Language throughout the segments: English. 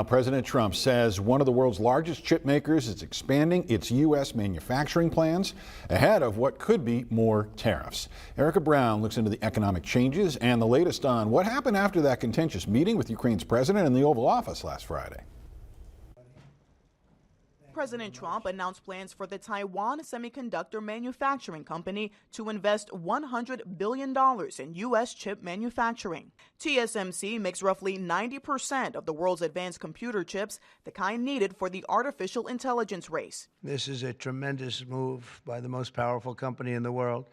President Trump says one of the world's largest chip makers is expanding its U.S. manufacturing plans ahead of what could be more tariffs. Erica Brown looks into the economic changes and the latest on what happened after that contentious meeting with Ukraine's president in the Oval Office last Friday. President Trump announced plans for the Taiwan semiconductor manufacturing company to invest $100 billion in U.S. chip manufacturing. TSMC makes roughly 90% of the world's advanced computer chips, the kind needed for the artificial intelligence race. This is a tremendous move by the most powerful company in the world.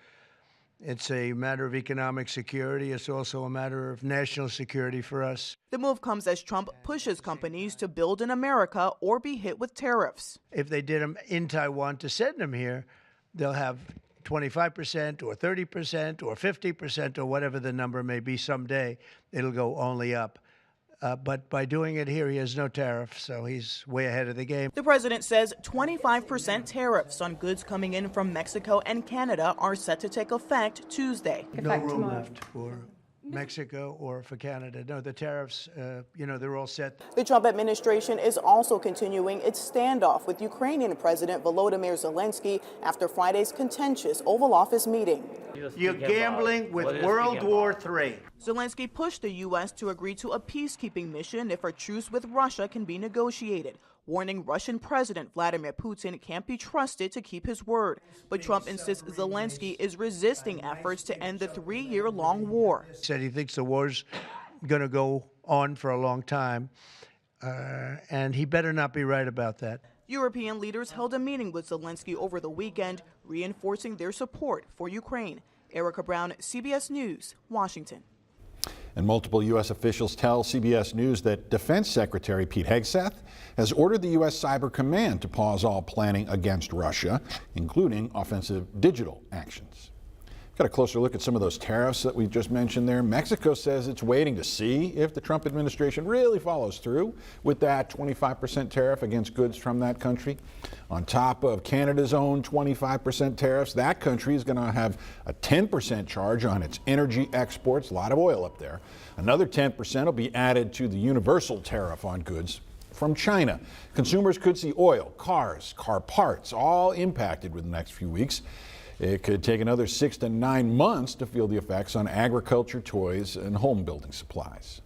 It's a matter of economic security. It's also a matter of national security for us. The move comes as Trump pushes companies to build in America or be hit with tariffs. If they did them in Taiwan to send them here, they'll have 25% or 30% or 50% or whatever the number may be someday. It'll go only up. But by doing it here, he has no tariff, so he's way ahead of the game. The president says 25% tariffs on goods coming in from Mexico and Canada are set to take effect Tuesday. No room left for Mexico or for Canada. No, the tariffs, they're all set. The Trump administration is also continuing its standoff with Ukrainian President Volodymyr Zelensky after Friday's contentious Oval Office meeting. You're gambling with World War III. Zelensky pushed the U.S. to agree to a peacekeeping mission if a truce with Russia can be negotiated, warning Russian President Vladimir Putin can't be trusted to keep his word. But Trump insists Zelensky is resisting efforts to end the 3-year-long war. He said he thinks the war's going to go on for a long time, and he better not be right about that. European leaders held a meeting with Zelensky over the weekend, reinforcing their support for Ukraine. Erica Brown, CBS News, Washington. And multiple U.S. officials tell CBS News that Defense Secretary Pete Hegseth has ordered the U.S. Cyber Command to pause all planning against Russia, including offensive digital actions. Got a closer look at some of those tariffs that we just mentioned there. Mexico says it's waiting to see if the Trump administration really follows through with that 25% tariff against goods from that country. On top of Canada's own 25% tariffs, that country is going to have a 10% charge on its energy exports, a lot of oil up there. Another 10% will be added to the universal tariff on goods from China. Consumers could see oil, cars, car parts, all impacted within the next few weeks. It could take another 6 to 9 months to feel the effects on agriculture, toys, and home building supplies.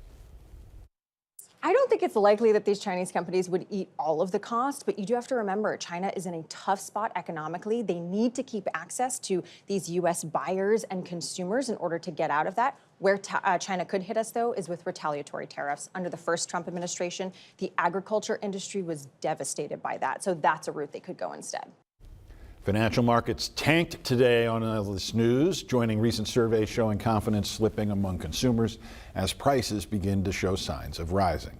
I don't think it's likely that these Chinese companies would eat all of the cost, but you do have to remember China is in a tough spot economically. They need to keep access to these U.S. buyers and consumers in order to get out of that. Where China could hit us, though, is with retaliatory tariffs. Under the first Trump administration, the agriculture industry was devastated by that, so that's a route they could go instead. Financial markets tanked today on all this news, joining recent surveys showing confidence slipping among consumers as prices begin to show signs of rising.